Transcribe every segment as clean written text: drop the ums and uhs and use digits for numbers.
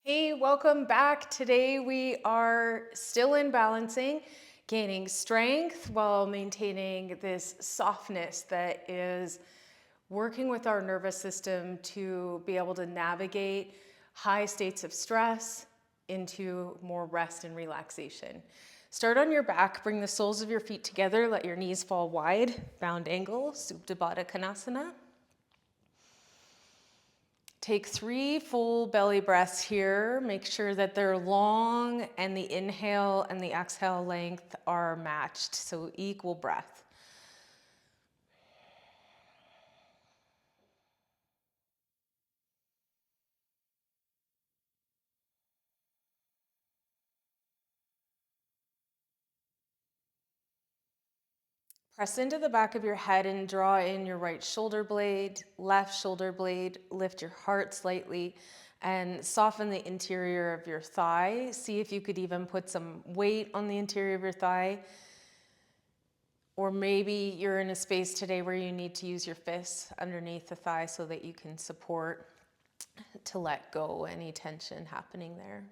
Hey, welcome back. Today we are still in balancing, gaining strength while maintaining this softness that is working with our nervous system to be able to navigate high states of stress into more rest and relaxation. Start on your back, bring the soles of your feet together, let your knees fall wide, round angle, Supta Baddha Konasana. Take 3 full belly breaths here. Make sure that they're long and the inhale and the exhale length are matched, so equal breath. Press into the back of your head and draw in your right shoulder blade, left shoulder blade. Lift your heart slightly and soften the interior of your thigh. See if you could even put some weight on the interior of your thigh. Or maybe you're in a space today where you need to use your fists underneath the thigh so that you can support to let go any tension happening there.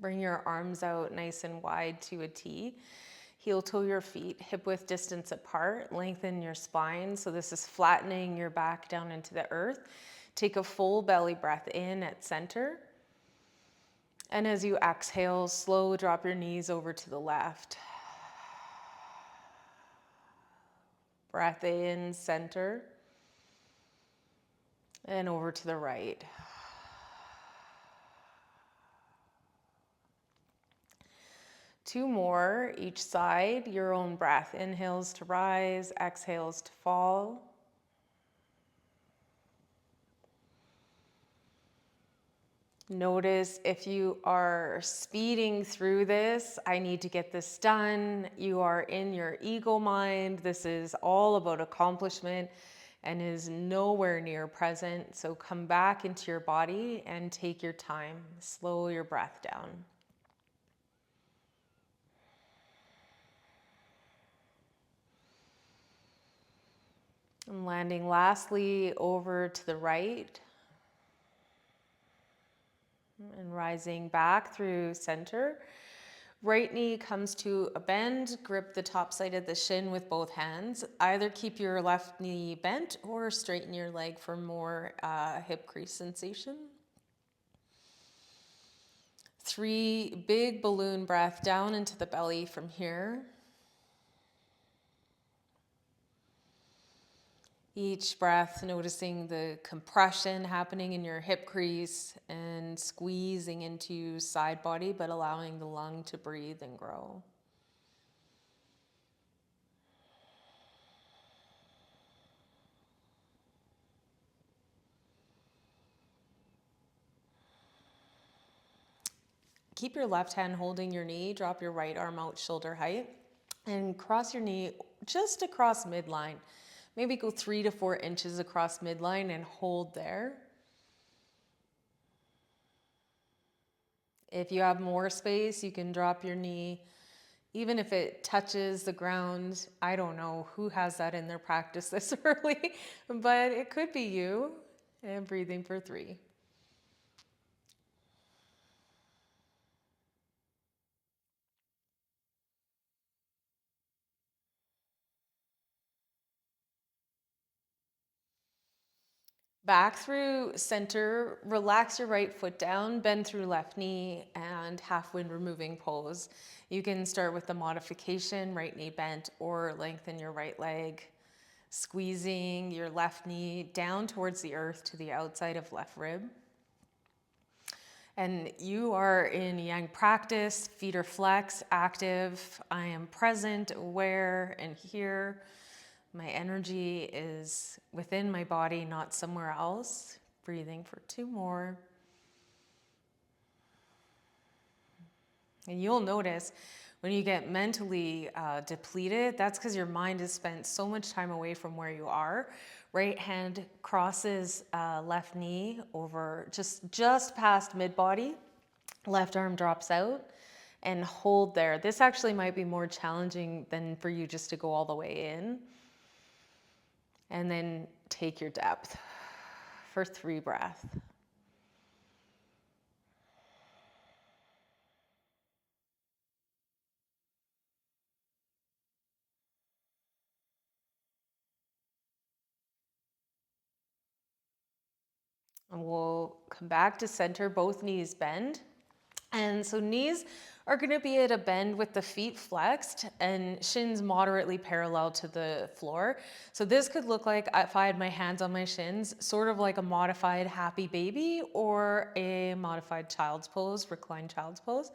Bring your arms out nice and wide to a T. Heel toe your feet hip width distance apart. Lengthen your spine. So this is flattening your back down into the earth. Take a full belly breath in at center. And as you exhale, slow drop your knees over to the left. Breath in, center. And over to the right. Two more each side, your own breath. Inhales to rise, exhales to fall. Notice if you are speeding through this, I need to get this done. You are in your ego mind. This is all about accomplishment and is nowhere near present. So come back into your body and take your time. Slow your breath down. And landing lastly over to the right. And rising back through center. Right knee comes to a bend. Grip the top side of the shin with both hands. Either keep your left knee bent or straighten your leg for more hip crease sensation. 3 big balloon breath down into the belly from here. Each breath noticing the compression happening in your hip crease and squeezing into side body, but allowing the lung to breathe and grow. Keep your left hand holding your knee, drop your right arm out shoulder height, and cross your knee just across midline. Maybe go 3 to 4 inches across midline and hold there. If you have more space, you can drop your knee, even if it touches the ground. I don't know who has that in their practice this early, but it could be you. And breathing for 3. Back through center, relax your right foot down, bend through left knee, and half wind removing pose. You can start with the modification, right knee bent, or lengthen your right leg, squeezing your left knee down towards the earth to the outside of left rib. And you are in yang practice, feet are flexed, active. I am present, aware, and here. My energy is within my body, not somewhere else. Breathing for 2 more. And you'll notice when you get mentally depleted, that's because your mind has spent so much time away from where you are. Right hand crosses left knee over just past mid-body. Left arm drops out and hold there. This actually might be more challenging than for you just to go all the way in. And then take your depth for 3 breaths. And we'll come back to center, both knees bend. And so knees are going to be at a bend with the feet flexed and shins moderately parallel to the floor. So this could look like, if I had my hands on my shins, sort of like a modified happy baby or a modified child's pose, reclined child's pose.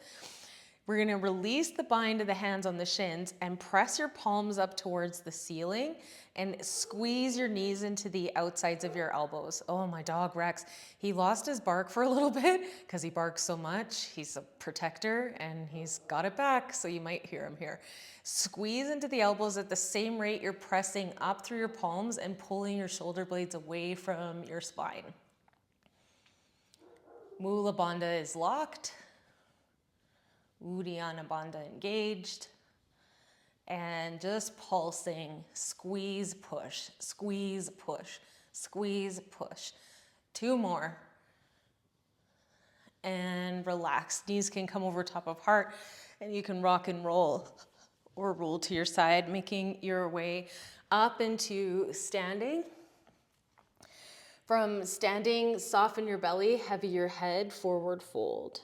We're going to release the bind of the hands on the shins and press your palms up towards the ceiling and squeeze your knees into the outsides of your elbows. Oh, my dog Rex, he lost his bark for a little bit because he barks so much. He's a protector and he's got it back, so you might hear him here. Squeeze into the elbows at the same rate you're pressing up through your palms and pulling your shoulder blades away from your spine. Mula Bandha is locked. Uddiyana Bandha engaged, and just pulsing, squeeze, push, squeeze, push, squeeze, push. 2 more. And relax. Knees can come over top of heart, and you can rock and roll or roll to your side, making your way up into standing. From standing, soften your belly, heavy your head, forward fold.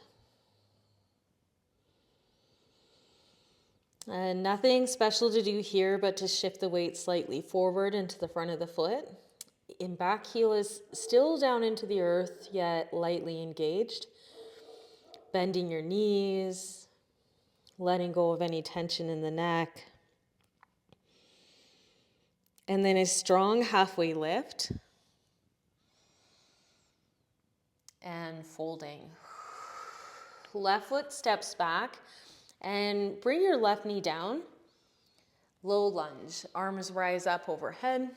Nothing special to do here, but to shift the weight slightly forward into the front of the foot. In back heel is still down into the earth, yet lightly engaged. Bending your knees, letting go of any tension in the neck. And then a strong halfway lift. And folding. Left foot steps back. And bring your left knee down. Low lunge. Arms rise up overhead.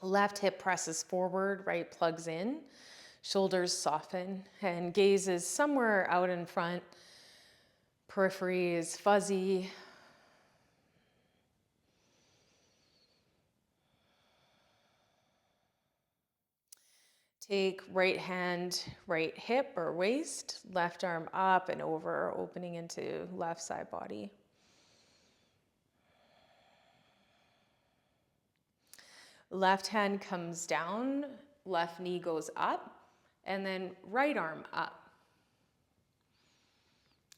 Left hip presses forward, right plugs in. Shoulders soften. And gaze is somewhere out in front. Periphery is fuzzy. Take right hand, right hip or waist, left arm up and over, opening into left side body. Left hand comes down, left knee goes up, and then right arm up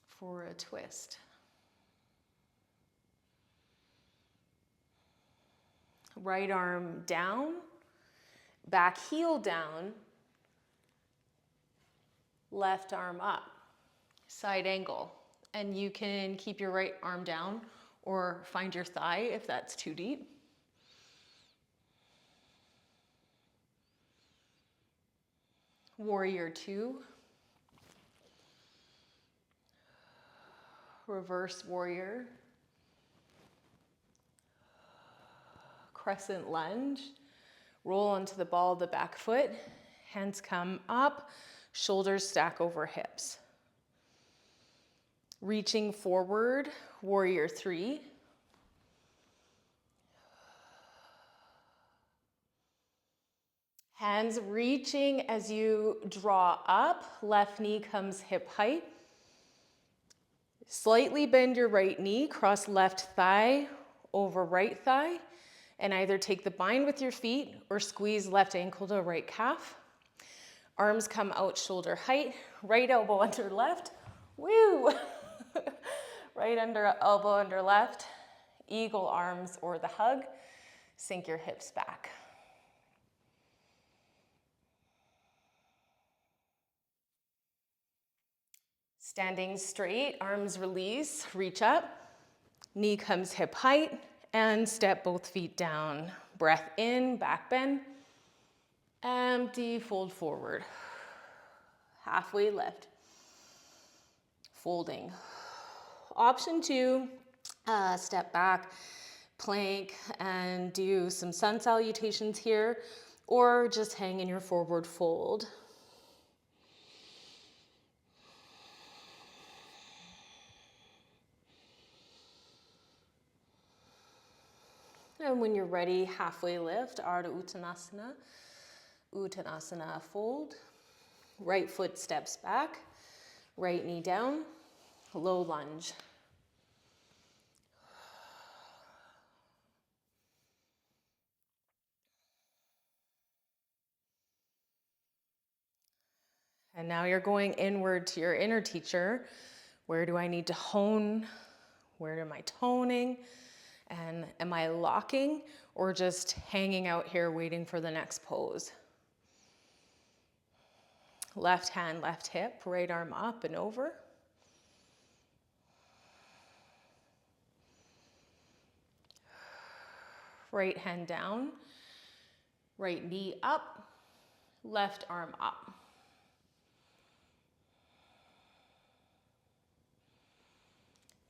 for a twist. Right arm down, back heel down, left arm up, side angle. And you can keep your right arm down or find your thigh if that's too deep. Warrior 2. Reverse warrior. Crescent lunge. Roll onto the ball of the back foot. Hands come up, shoulders stack over hips. Reaching forward, warrior 3. Hands reaching as you draw up, left knee comes hip height. Slightly bend your right knee, cross left thigh over right thigh, and either take the bind with your feet or squeeze left ankle to right calf. Arms come out shoulder height, right elbow under left. Woo! Right under elbow under left. Eagle arms or the hug. Sink your hips back. Standing straight, arms release, reach up. Knee comes hip height and step both feet down. Breath in, back bend. Empty, fold forward. Halfway lift. Folding. Option 2, step back, plank, and do some sun salutations here, or just hang in your forward fold. And when you're ready, halfway lift, Ardha Uttanasana. Uttanasana, fold. Right foot steps back, right knee down, low lunge. And now you're going inward to your inner teacher. Where do I need to hone? Where am I toning? And am I locking or just hanging out here waiting for the next pose? Left hand, left hip, right arm up and over. Right hand down, right knee up, left arm up.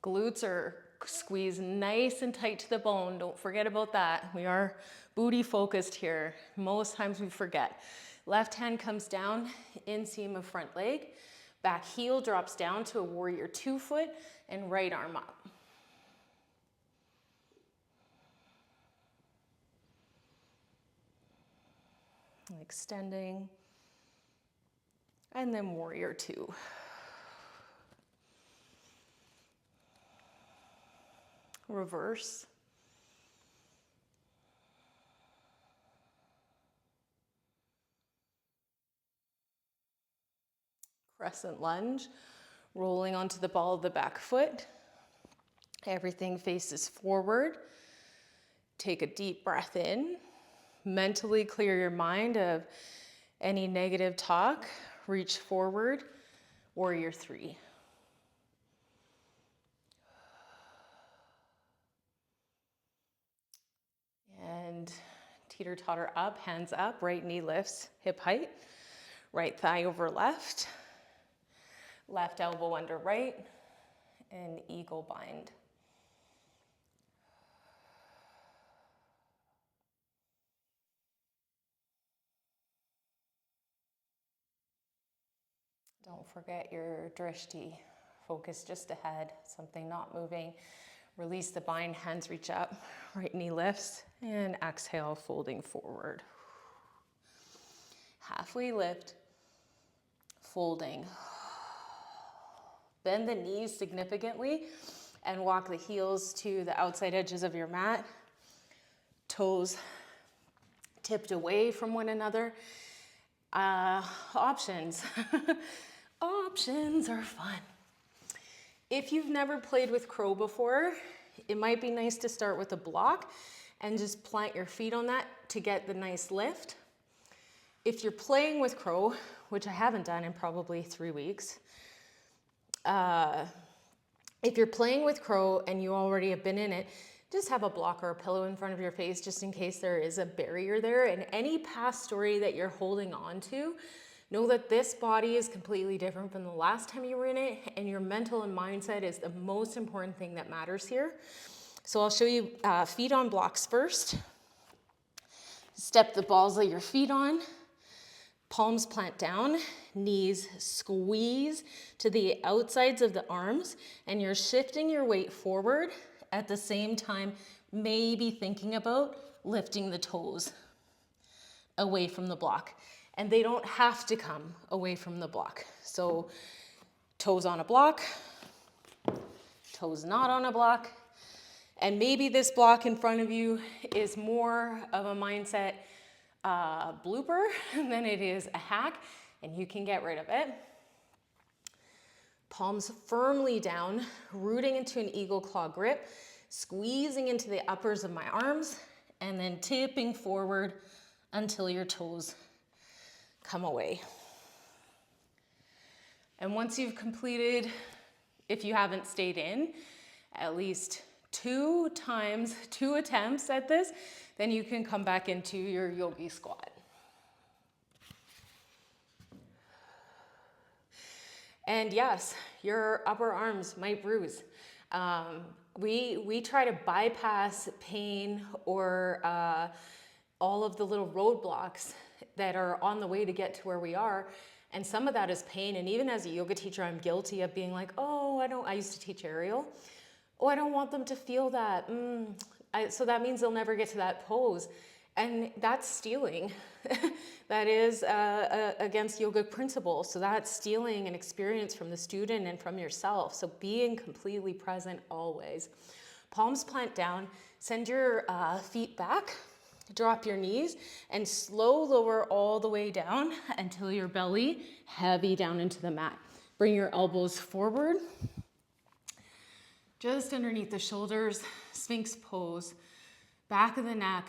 Glutes are squeezed nice and tight to the bone. Don't forget about that. We are booty focused here. Most times we forget. Left hand comes down, inseam of front leg. Back heel drops down to a warrior 2 foot and right arm up. Extending. And then warrior 2. Reverse. Crescent lunge, rolling onto the ball of the back foot. Everything faces forward. Take a deep breath in. Mentally clear your mind of any negative talk. Reach forward. Warrior 3. And teeter-totter up, hands up, right knee lifts, hip height. Right thigh over left. Left elbow under right. And eagle bind. Don't forget your drishti. Focus just ahead, something not moving. Release the bind, hands reach up, right knee lifts, and exhale, folding forward. Halfway lift, folding. Bend the knees significantly and walk the heels to the outside edges of your mat. Toes tipped away from one another. Options. Options are fun. If you've never played with crow before, it might be nice to start with a block and just plant your feet on that to get the nice lift. If you're playing with crow, which I haven't done in probably 3 weeks, if you're playing with crow and you already have been in it, just have a block or a pillow in front of your face just in case there is a barrier there. And any past story that you're holding on to, know that this body is completely different from the last time you were in it, and your mental and mindset is the most important thing that matters here. So I'll show you feet on blocks first. Step the balls of your feet on. Palms plant down, knees squeeze to the outsides of the arms, and you're shifting your weight forward at the same time, maybe thinking about lifting the toes away from the block. And they don't have to come away from the block. So toes on a block, toes not on a block. And maybe this block in front of you is more of a mindset blooper than it is a hack, and you can get rid of it. Palms firmly down, rooting into an eagle claw grip, squeezing into the uppers of my arms, and then tipping forward until your toes come away. And once you've completed, if you haven't stayed in, at least 2 attempts at this, then you can come back into your yogi squat. And yes, your upper arms might bruise. We try to bypass pain or all of the little roadblocks that are on the way to get to where we are. And some of that is pain. And even as a yoga teacher, I'm guilty of being like, oh, I used to teach aerial. Oh, I don't want them to feel that. So that means they'll never get to that pose. And that's stealing. That is against yogic principles. So that's stealing an experience from the student and from yourself. So being completely present always. Palms plant down, send your feet back, drop your knees, and slow lower all the way down until your belly heavy down into the mat. Bring your elbows forward, just underneath the shoulders, Sphinx pose, back of the neck,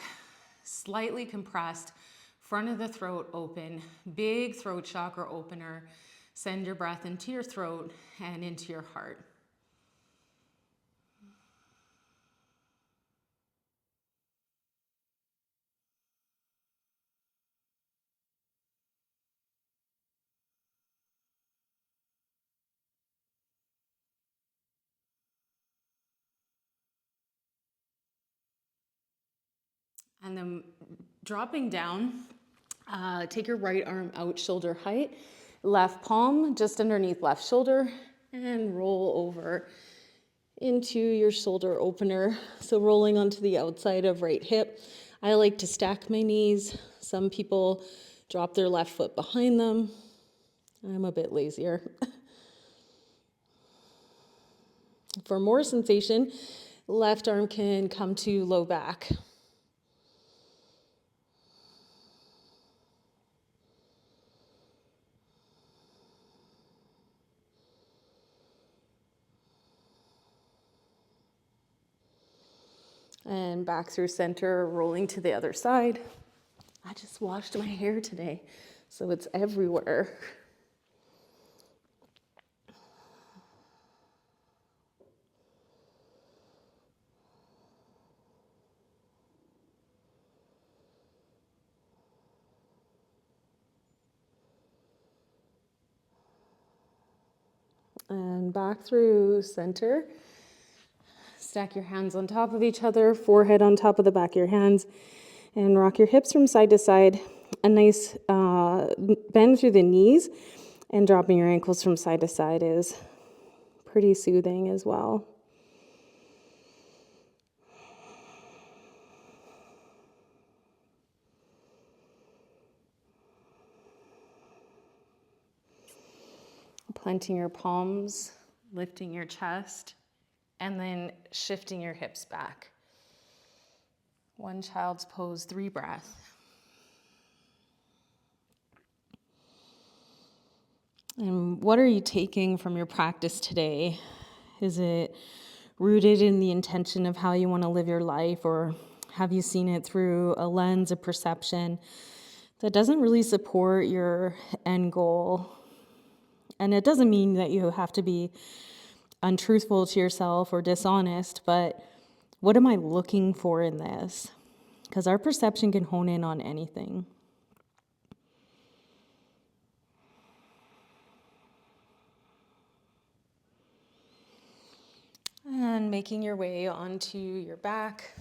slightly compressed, front of the throat open, big throat chakra opener. Send your breath into your throat and into your heart. And then dropping down, take your right arm out shoulder height, left palm just underneath left shoulder, and roll over into your shoulder opener. So rolling onto the outside of right hip. I like to stack my knees. Some people drop their left foot behind them. I'm a bit lazier. For more sensation, left arm can come to low back. And back through center, rolling to the other side. I just washed my hair today, so it's everywhere. And back through center. Stack your hands on top of each other, forehead on top of the back of your hands, and rock your hips from side to side. A nice bend through the knees, and dropping your ankles from side to side is pretty soothing as well. Planting your palms, lifting your chest, and then shifting your hips back. One child's pose, 3 breaths. And what are you taking from your practice today? Is it rooted in the intention of how you want to live your life, or have you seen it through a lens of perception that doesn't really support your end goal? And it doesn't mean that you have to be untruthful to yourself or dishonest, but what am I looking for in this? Because our perception can hone in on anything. And making your way onto your back,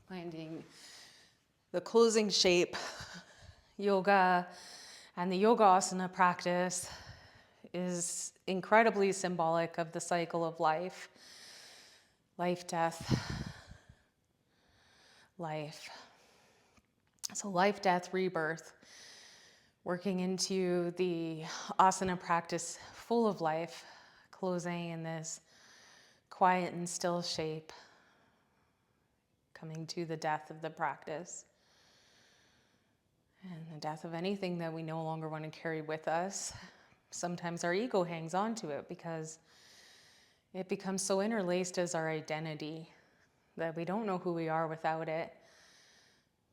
finding the closing shape. Yoga and the yoga asana practice is incredibly symbolic of the cycle of life. Life, death, life. So life, death, rebirth. Working into the asana practice full of life, closing in this quiet and still shape, coming to the death of the practice. And the death of anything that we no longer want to carry with us. Sometimes our ego hangs on to it because it becomes so interlaced as our identity that we don't know who we are without it,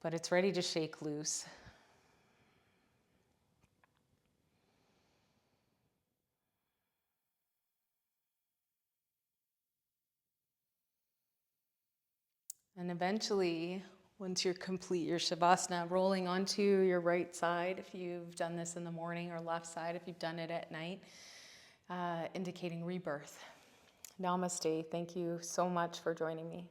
but it's ready to shake loose. And eventually, once you're complete your Shavasana, rolling onto your right side, if you've done this in the morning, or left side if you've done it at night, indicating rebirth. Namaste. Thank you so much for joining me.